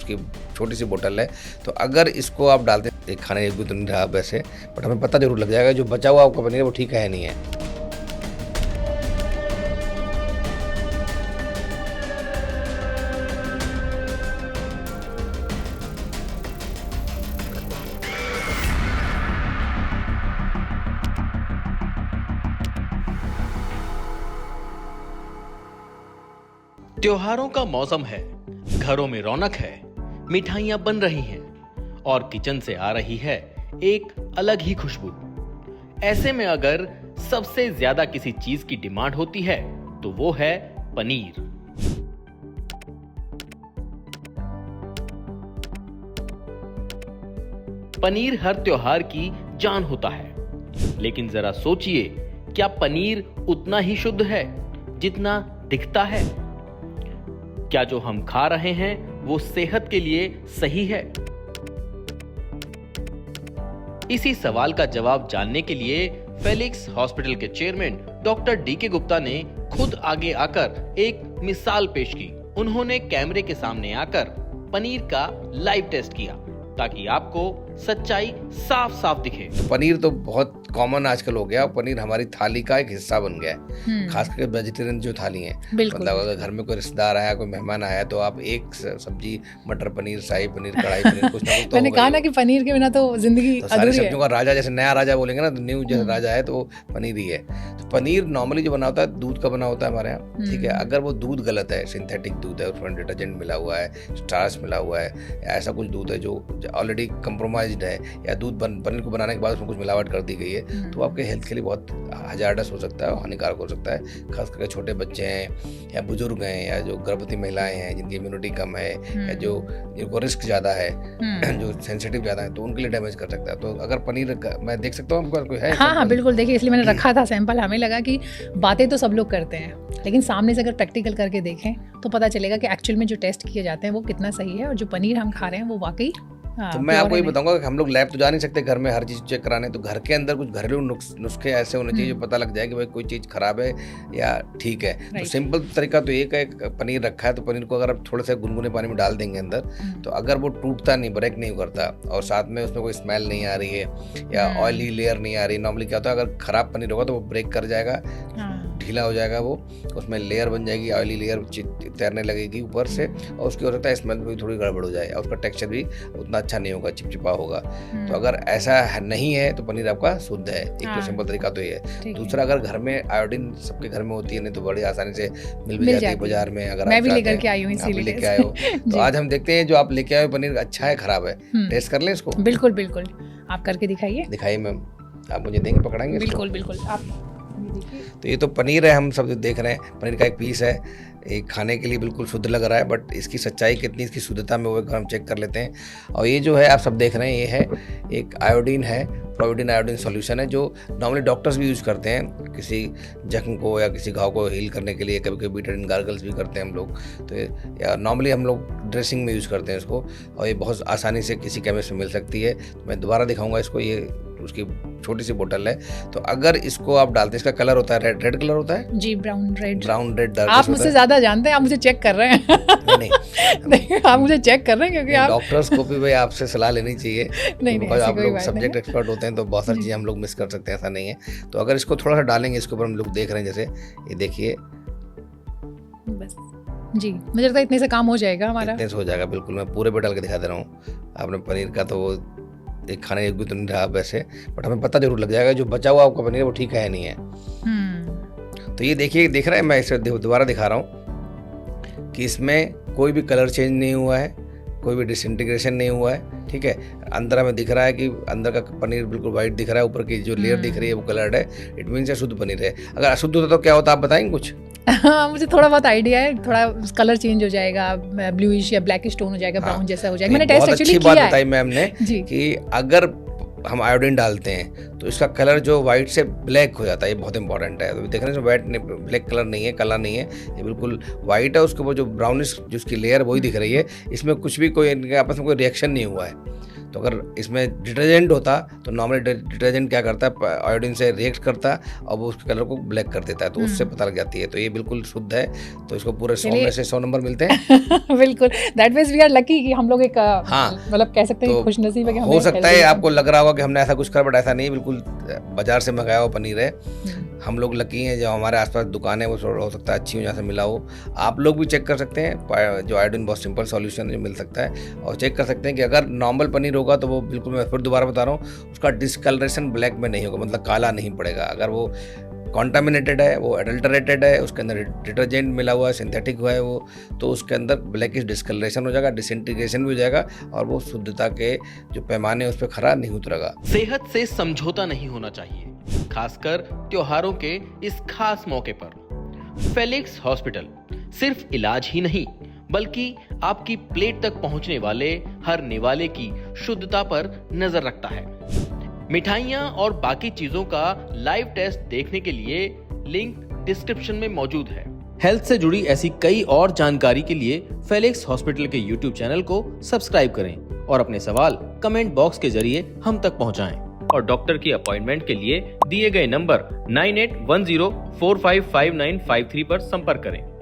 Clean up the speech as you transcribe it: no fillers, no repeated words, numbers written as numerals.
उसकी छोटी सी बोतल है। तो अगर इसको आप डालते हैं, एक खाने योग्य तो नहीं रहा वैसे, बट हमें पता जरूर लग जाएगा जो बचा हुआ आपका पनीर है वो ठीक है नहीं है। त्योहारों का मौसम है, घरों में रौनक है, मिठाइयां बन रही हैं और किचन से आ रही है एक अलग ही खुशबू। ऐसे में अगर सबसे ज्यादा किसी चीज की डिमांड होती है तो वो है पनीर। पनीर हर त्योहार की जान होता है, लेकिन जरा सोचिए, क्या पनीर उतना ही शुद्ध है जितना दिखता है? क्या जो हम खा रहे हैं वो सेहत के लिए सही है? इसी सवाल का जवाब जानने के लिए फेलिक्स हॉस्पिटल के चेयरमैन डॉक्टर डीके गुप्ता ने खुद आगे आकर एक मिसाल पेश की। उन्होंने कैमरे के सामने आकर पनीर का लाइव टेस्ट किया ताकि आपको सच्चाई साफ साफ दिखे। पनीर तो बहुत कॉमन आजकल हो गया, पनीर हमारी थाली का एक हिस्सा बन गया है, खास करके वेजिटेरियन जो थाली है। मतलब अगर घर में कोई रिश्तेदार आया, कोई मेहमान आया, तो आप एक सब्जी, मटर पनीर, शाही पनीर, कढ़ाई पनीर, कुछ ना कुछ तो मैंने कहा ना कि पनीर के बिना तो जिंदगी तो सारी अधूरी है। सब्जियों का राजा, जैसे नया राजा बोलेंगे ना, तो न्यू जैसे राजा है तो वो पनीर ही है। तो पनीर नॉर्मली जो बना होता है दूध का बना होता है हमारे यहाँ, ठीक है। अगर वो दूध गलत है, सिंथेटिक दूध है, उसमें डिटर्जेंट मिला हुआ है, स्टार्च मिला हुआ है, या ऐसा कुछ दूध है जो ऑलरेडी कंप्रोमाइज्ड है, या दूध पनीर को बनाने के बाद उसमें कुछ मिलावट कर दी गई है, तो आपके हेल्थ के लिए बहुत हजार्डस हो सकता है, हानिकारक हो सकता है। खास करके छोटे बच्चे हैं, या बुजुर्ग हैं, या जो गर्भवती महिलाएं हैं जिनकी इम्यूनिटी कम है, या जिनको रिस्क ज़्यादा है, जो सेंसिटिव ज़्यादा है, तो उनके लिए डैमेज कर सकता है। तो अगर पनीर मैं देख सकता हूँ आपका कोई है? हाँ, बिल्कुल। देखिए, इसलिए मैंने रखा था सैंपल। हमें लगा कि बातें तो सब लोग करते हैं, लेकिन सामने से अगर प्रैक्टिकल करके देखें तो पता चलेगा कि एक्चुअल में जो टेस्ट किए जाते हैं वो कितना सही है, और जो पनीर हम खा रहे हैं वो वाकई। तो मैं आपको ये बताऊंगा कि हम लोग लैब तो जा नहीं सकते घर में हर चीज़ चेक कराने, तो घर के अंदर कुछ घरेलू नुस्खे ऐसे होने चाहिए जो पता लग जाए कि भाई कोई चीज़ खराब है या ठीक है। तो सिंपल तरीका तो एक है, पनीर रखा है तो पनीर को अगर आप थोड़े से गुनगुने पानी में डाल देंगे अंदर, तो अगर वो टूटता नहीं, ब्रेक नहीं करता, और साथ में उसमें कोई स्मेल नहीं आ रही है या ऑयली लेयर नहीं आ रही। नॉर्मली क्या होता है, अगर खराब पनीर होगा तो वो ब्रेक कर जाएगा, ढीला हो जाएगा, वो उसमें लेयर बन जाएगी, ऑयली लेयर तैरने लगेगी ऊपर से, और उसकी हो सकता है स्मेल भी थोड़ी गड़बड़ हो जाए, और उसका टेक्सचर भी उतना अच्छा नहीं होगा, चिपचिपा होगा। तो अगर ऐसा नहीं है तो पनीर आपका शुद्ध है। एक तो सिंपल तरीका तो ये है। दूसरा, अगर घर में आयोडीन सबके घर में होती है, नहीं तो बड़ी आसानी से मिल भी जाती है बाजार में। अगर मैं भी लेकर के आई हूँ, इसीलिए लेके आए हो तो आज हम देखते हैं जो आप लेके आए हो पनीर अच्छा है खराब है, टेस्ट कर लें इसको। बिल्कुल बिल्कुल, आप करके दिखाइए मैम। आप मुझे देंगे, पकड़ाएंगे? बिल्कुल बिल्कुल। आप तो ये तो पनीर है, हम सब देख रहे हैं, पनीर का एक पीस है, एक खाने के लिए बिल्कुल शुद्ध लग रहा है, बट इसकी सच्चाई कितनी, इसकी शुद्धता में वो हम चेक कर लेते हैं। और ये जो है आप सब देख रहे हैं, ये है एक आयोडीन है, प्रोविडीन आयोडीन सॉल्यूशन है, जो नॉर्मली डॉक्टर्स भी यूज़ करते हैं किसी जख्म को या किसी घाव को हील करने के लिए। कभी कभी बीटाडीन गार्गल्स भी करते हैं हम लोग, तो नॉर्मली हम लोग ड्रेसिंग में यूज़ करते हैं इसको, और ये बहुत आसानी से किसी केमिस्ट में मिल सकती है। तो मैं दोबारा दिखाऊंगा इसको, ये उसकी छोटी सी बोतल है। तो अगर इसको आप डालते हैं, इसका कलर होता है रेड कलर होता है जी, ब्राउन रेड डार्क। आप मुझसे ज्यादा जानते हैं, आप मुझे चेक कर रहे हैं। नहीं, आप मुझे चेक कर रहे हैं क्योंकि आप डॉक्टर्स को भी भाई आपसे सलाह लेनी चाहिए। नहीं, आप लोग सब्जेक्ट एक्सपर्ट होते हैं तो बहुत सारी चीज़ें हम लोग मिस कर सकते हैं, ऐसा नहीं है। तो अगर इसको थोड़ा सा डालेंगे, इसके ऊपर हम लोग देख रहे हैं, जैसे ये देखिए, बस जी, मुझे लगता है इतने से काम हो जाएगा हमारा। इतने से हो जाएगा, बिल्कुल। मैं पूरे पे डाल के दिखा दे रहा हूँ। आपने पनीर का तो वो एक खाने योग्य तो नहीं रहा वैसे, बट हमें पता जरूर लग जाएगा जो बचा हुआ आपका पनीर है वो ठीक है नहीं है। तो ये देखिए, देख रहे हैं, मैं इसे दोबारा दिखा रहा हूँ कि इसमें कोई भी कलर चेंज नहीं हुआ है, कोई भी डिसइंटीग्रेशन नहीं हुआ है, ठीक है। अंदर हमें दिख रहा है कि अंदर का पनीर बिल्कुल वाइट दिख रहा है, ऊपर की जो लेयर दिख रही है वो कलर्ड है। इट मीन्स ये शुद्ध पनीर है। अगर अशुद्ध होता तो क्या होता, आप बताएंगे कुछ? हाँ, मुझे थोड़ा बहुत आइडिया है, थोड़ा कलर चेंज हो जाएगा, ब्लूइश या ब्लैकिश टोन हो जाएगा, ब्राउन जैसा हो जाएगा। मैंने टेस्ट एक्चुअली किया है। बात बताई मैम ने कि अगर हम आयोडीन डालते हैं तो इसका कलर जो वाइट से ब्लैक हो जाता है, ये बहुत इंपॉर्टेंट है। तो देखने से वाइट ब्लैक कलर नहीं है, काला नहीं है, ये बिल्कुल वाइट है। उसके ऊपर जो ब्राउनिश जो उसकी लेयर वही दिख रही है, इसमें कुछ भी कोई इनके आपस में कोई रिएक्शन नहीं हुआ है। तो अगर इसमें डिटर्जेंट होता तो नॉर्मली डिटर्जेंट क्या करता है, आयोडीन से रिएक्ट करता है और वो उसके कलर को ब्लैक कर देता है, तो उससे पता लग जाती है। तो ये बिल्कुल शुद्ध है, तो इसको पूरे 100 में से 100 नंबर मिलते हैं। बिल्कुल, that means we are lucky कि हम लोग एक हाँ, मतलब कह सकते हैं तो खुशनसीब है कि हो सकता है आपको लग रहा होगा कि हमने ऐसा कुछ करा, बट ऐसा नहीं, बिल्कुल बाजार से मंगाया हुआ पनीर है। हम लोग लकी हैं जो हमारे आसपास दुकान है वो हो सकता है अच्छी हो, जहाँ से मिला हो। आप लोग भी चेक कर सकते हैं, जो आयोडीन बहुत सिंपल सॉल्यूशन जो मिल सकता है, और चेक कर सकते हैं कि अगर नॉर्मल पनीर होगा तो वो बिल्कुल, मैं फिर दोबारा बता रहा हूँ, उसका डिस्कलरेशन ब्लैक में नहीं होगा, मतलब काला नहीं पड़ेगा। अगर वो कॉन्टामिनेटेड है, वो एडल्टरेटेड है, उसके अंदर डिटर्जेंट मिला हुआ है, सिंथेटिक हुआ है वो, तो उसके अंदर ब्लैकिश डिस्कलरेशन हो जाएगा, डिसइंटीग्रेशन भी हो जाएगा, और वो शुद्धता के जो पैमाने उस पर खरा नहीं उतरेगा। सेहत से समझौता नहीं होना चाहिए, खासकर त्योहारों के इस खास मौके पर। फेलिक्स हॉस्पिटल सिर्फ इलाज ही नहीं, बल्कि आपकी प्लेट तक पहुंचने वाले हर निवाले की शुद्धता पर नजर रखता है। मिठाइयाँ और बाकी चीजों का लाइव टेस्ट देखने के लिए लिंक डिस्क्रिप्शन में मौजूद है। हेल्थ से जुड़ी ऐसी कई और जानकारी के लिए फेलिक्स हॉस्पिटल के यूट्यूब चैनल को सब्सक्राइब करें और अपने सवाल कमेंट बॉक्स के जरिए हम तक पहुंचाएं। और डॉक्टर की अपॉइंटमेंट के लिए दिए गए नंबर 9810455953 पर संपर्क करें।